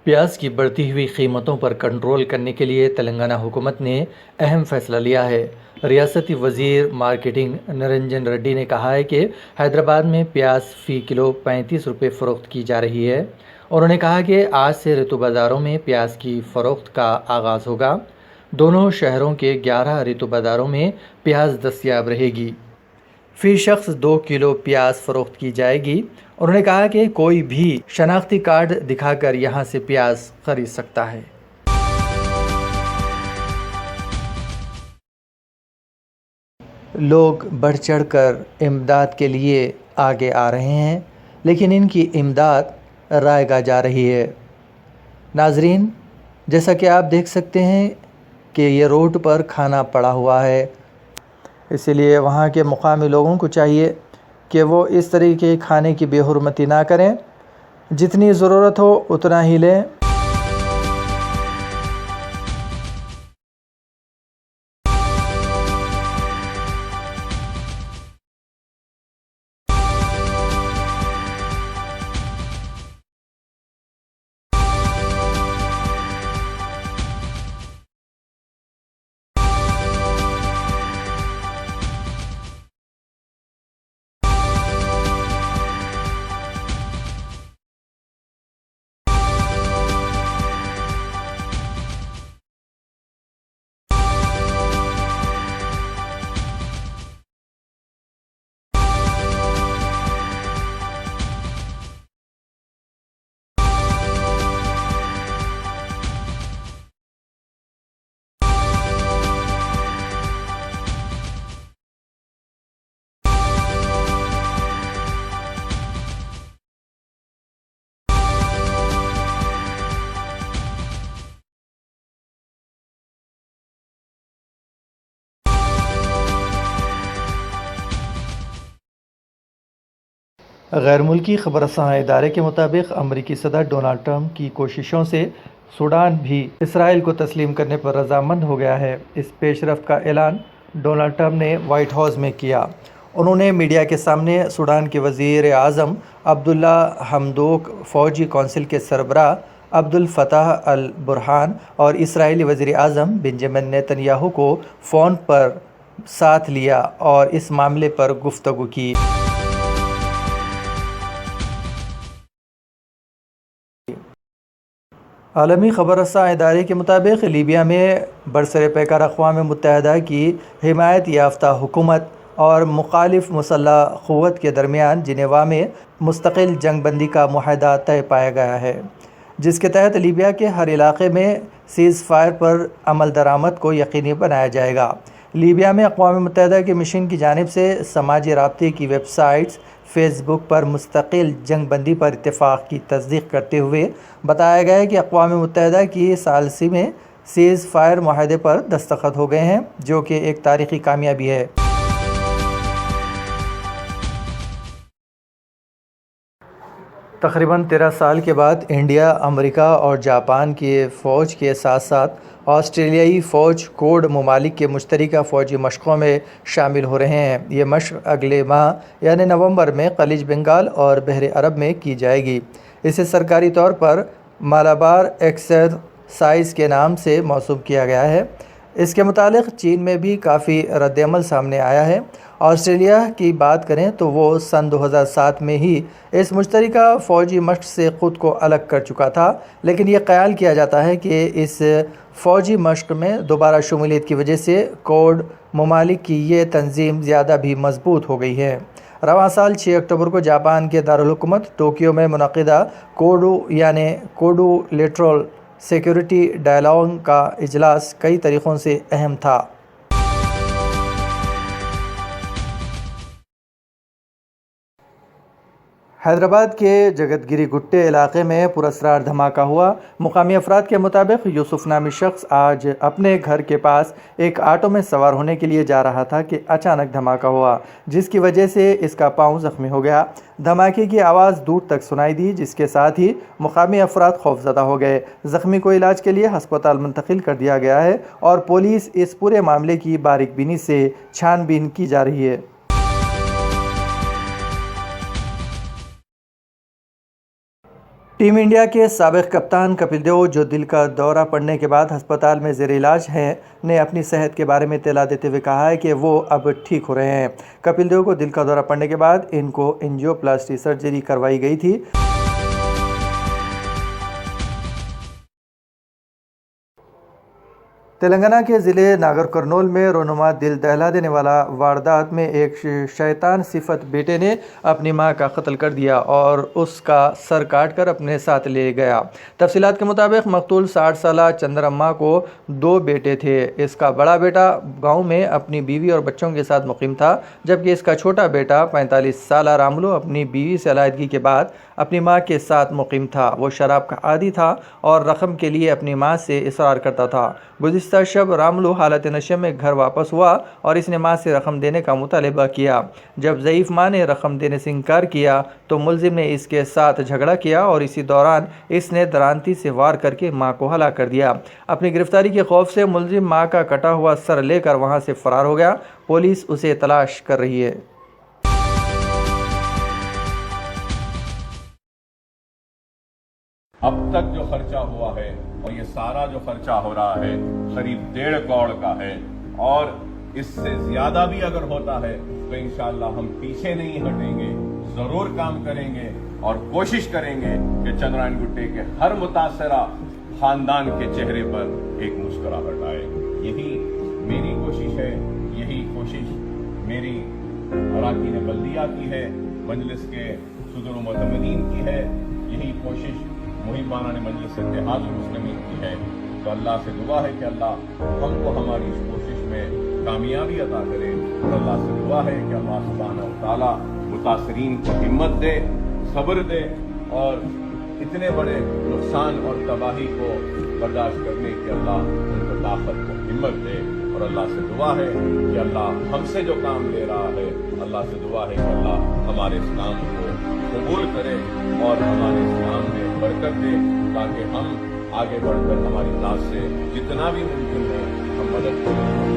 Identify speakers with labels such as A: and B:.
A: پیاز کی بڑھتی ہوئی قیمتوں پر کنٹرول کرنے کے لیے تلنگانہ حکومت نے اہم فیصلہ لیا ہے۔ ریاستی وزیر مارکیٹنگ نرنجن ریڈی نے کہا ہے کہ حیدرآباد میں پیاز فی کلو 35 روپے فروخت کی جا رہی ہے۔ انہوں نے کہا کہ آج سے رتو بازاروں میں پیاز کی فروخت کا آغاز ہوگا۔ دونوں شہروں کے 11 رتو بازاروں میں پیاز دستیاب رہے گی۔ فی شخص 2 کلو پیاز فروخت کی جائے گی۔ انہوں نے کہا کہ کوئی بھی شناختی کارڈ دکھا کر یہاں سے پیاز خرید سکتا ہے۔ لوگ بڑھ چڑھ کر امداد کے لیے آگے آ رہے ہیں، لیکن ان کی امداد رائے گاہ جا رہی ہے۔ ناظرین، جیسا کہ آپ دیکھ سکتے ہیں کہ یہ روڈ پر کھانا پڑا ہوا ہے، اسی لیے وہاں کے مقامی لوگوں کو چاہیے کہ وہ اس طرح کے کھانے کی بے حرمتی نہ کریں، جتنی ضرورت ہو اتنا ہی لیں۔ غیر ملکی خبر رساں ادارے کے مطابق امریکی صدر ڈونلڈ ٹرمپ کی کوششوں سے سوڈان بھی اسرائیل کو تسلیم کرنے پر رضامند ہو گیا ہے۔ اس پیش رفت کا اعلان ڈونلڈ ٹرمپ نے وائٹ ہاؤس میں کیا۔ انہوں نے میڈیا کے سامنے سوڈان کے وزیر اعظم عبداللہ حمدوک، فوجی کونسل کے سربراہ عبدالفتاح البرہان اور اسرائیلی وزیر اعظم بنجامن نیتن یاہو کو فون پر ساتھ لیا اور اس معاملے پر گفتگو کی۔ عالمی خبر رساں ادارے کے مطابق لیبیا میں برسر پیکر اقوام متحدہ کی حمایت یافتہ حکومت اور مخالف مسلح قوت کے درمیان جنیوا میں مستقل جنگ بندی کا معاہدہ طے پایا گیا ہے، جس کے تحت لیبیا کے ہر علاقے میں سیز فائر پر عمل درآمد کو یقینی بنایا جائے گا۔ لیبیا میں اقوام متحدہ کے مشن کی جانب سے سماجی رابطے کی ویب سائٹس فیس بک پر مستقل جنگ بندی پر اتفاق کی تصدیق کرتے ہوئے بتایا گیا ہے کہ اقوام متحدہ کی ثالثی میں سیز فائر معاہدے پر دستخط ہو گئے ہیں، جو کہ ایک تاریخی کامیابی ہے۔ تقریباً 13 سال کے بعد انڈیا، امریکہ اور جاپان کی فوج کے ساتھ ساتھ آسٹریلیائی فوج کوڈ ممالک کے مشترکہ فوجی مشقوں میں شامل ہو رہے ہیں۔ یہ مشق اگلے ماہ یعنی نومبر میں خلیج بنگال اور بحر عرب میں کی جائے گی۔ اسے سرکاری طور پر مالابار ایکسرسائز کے نام سے موسوم کیا گیا ہے۔ اس کے متعلق چین میں بھی کافی رد عمل سامنے آیا ہے۔ آسٹریلیا کی بات کریں تو وہ سن 2007 میں ہی اس مشترکہ فوجی مشق سے خود کو الگ کر چکا تھا، لیکن یہ خیال کیا جاتا ہے کہ اس فوجی مشق میں دوبارہ شمولیت کی وجہ سے کوڈ ممالک کی یہ تنظیم زیادہ بھی مضبوط ہو گئی ہے۔ رواں سال 6 اکتوبر کو جاپان کے دارالحکومت ٹوکیو میں منعقدہ کوڈو یعنی کوڈو لیٹرل سیکیورٹی ڈائیلاگ کا اجلاس کئی طریقوں سے اہم تھا۔ حیدرآباد کے جگت گری گٹے علاقے میں پراسرار دھماکہ ہوا۔ مقامی افراد کے مطابق یوسف نامی شخص آج اپنے گھر کے پاس ایک آٹو میں سوار ہونے کے لیے جا رہا تھا کہ اچانک دھماکہ ہوا، جس کی وجہ سے اس کا پاؤں زخمی ہو گیا۔ دھماکے کی آواز دور تک سنائی دی، جس کے ساتھ ہی مقامی افراد خوفزدہ ہو گئے۔ زخمی کو علاج کے لیے ہسپتال منتقل کر دیا گیا ہے اور پولیس اس پورے معاملے کی باریک بینی سے چھان بین کی جا رہی ہے۔ ٹیم انڈیا کے سابق کپتان کپل دیو، جو دل کا دورہ پڑنے کے بعد ہسپتال میں زیر علاج ہیں، نے اپنی صحت کے بارے میں اطلاع دیتے ہوئے کہا ہے کہ وہ اب ٹھیک ہو رہے ہیں۔ کپل دیو کو دل کا دورہ پڑنے کے بعد ان کو اینجیوپلاسٹی سرجری کروائی گئی تھی۔ تلنگانہ کے ضلع ناگر کرنول میں رونما دل دہلا دینے والا واردات میں ایک شیطان صفت بیٹے نے اپنی ماں کا قتل کر دیا اور اس کا سر کاٹ کر اپنے ساتھ لے گیا۔ تفصیلات کے مطابق مقتول 60 سالہ چندرما کو 2 بیٹے تھے۔ اس کا بڑا بیٹا گاؤں میں اپنی بیوی اور بچوں کے ساتھ مقیم تھا، جبکہ اس کا چھوٹا بیٹا 45 سالہ راملو اپنی بیوی سے علیحدگی کے بعد اپنی ماں کے ساتھ مقیم تھا۔ وہ شراب کا عادی تھا اور رقم کے لیے اپنی ماں سے اصرار کرتا تھا۔ گزشتہ شب راملو حالت نشے میں گھر واپس ہوا اور اس نے ماں سے رقم دینے کا مطالبہ کیا۔ جب ضعیف ماں نے رقم دینے سے انکار کیا تو ملزم نے اس کے ساتھ جھگڑا کیا اور اسی دوران اس نے درانتی سے وار کر کے ماں کو ہلاک کر دیا۔ اپنی گرفتاری کے خوف سے ملزم ماں کا کٹا ہوا سر لے کر وہاں سے فرار ہو گیا۔ پولیس اسے تلاش کر رہی ہے۔
B: اب تک جو خرچہ ہوا ہے اور یہ سارا جو خرچہ ہو رہا ہے قریب 1.5 کروڑ کا ہے، اور اس سے زیادہ بھی اگر ہوتا ہے تو انشاءاللہ ہم پیچھے نہیں ہٹیں گے، ضرور کام کریں گے اور کوشش کریں گے کہ چندرائن گٹے کے ہر متاثرہ خاندان کے چہرے پر ایک مسکراہٹ آئے۔ یہی میری کوشش ہے، یہی کوشش میری اراکین بلدیہ کی ہے، مجلس کے صدر و معتمدین کی ہے، یہی کوشش محبانہ مجلس اتحاد المسلمین کی ہے۔ تو اللہ سے دعا ہے کہ اللہ ہم کو ہماری اس کوشش میں کامیابی عطا کرے، اور اللہ سے دعا ہے کہ اللہ سبحانہ و تعالیٰ متاثرین کو ہمت دے، صبر دے، اور اتنے بڑے نقصان اور تباہی کو برداشت کرنے کی اللہ ان کو طاقت کو ہمت دے۔ اور اللہ سے دعا ہے کہ اللہ ہم سے جو کام لے رہا ہے، اللہ سے دعا ہے کہ اللہ ہمارے اس کام کو قبول کرے اور ہمارے اسلام میں برکت دے، تاکہ ہم آگے بڑھ کر ہماری ذات سے جتنا بھی ممکن ہے ہم مدد کریں۔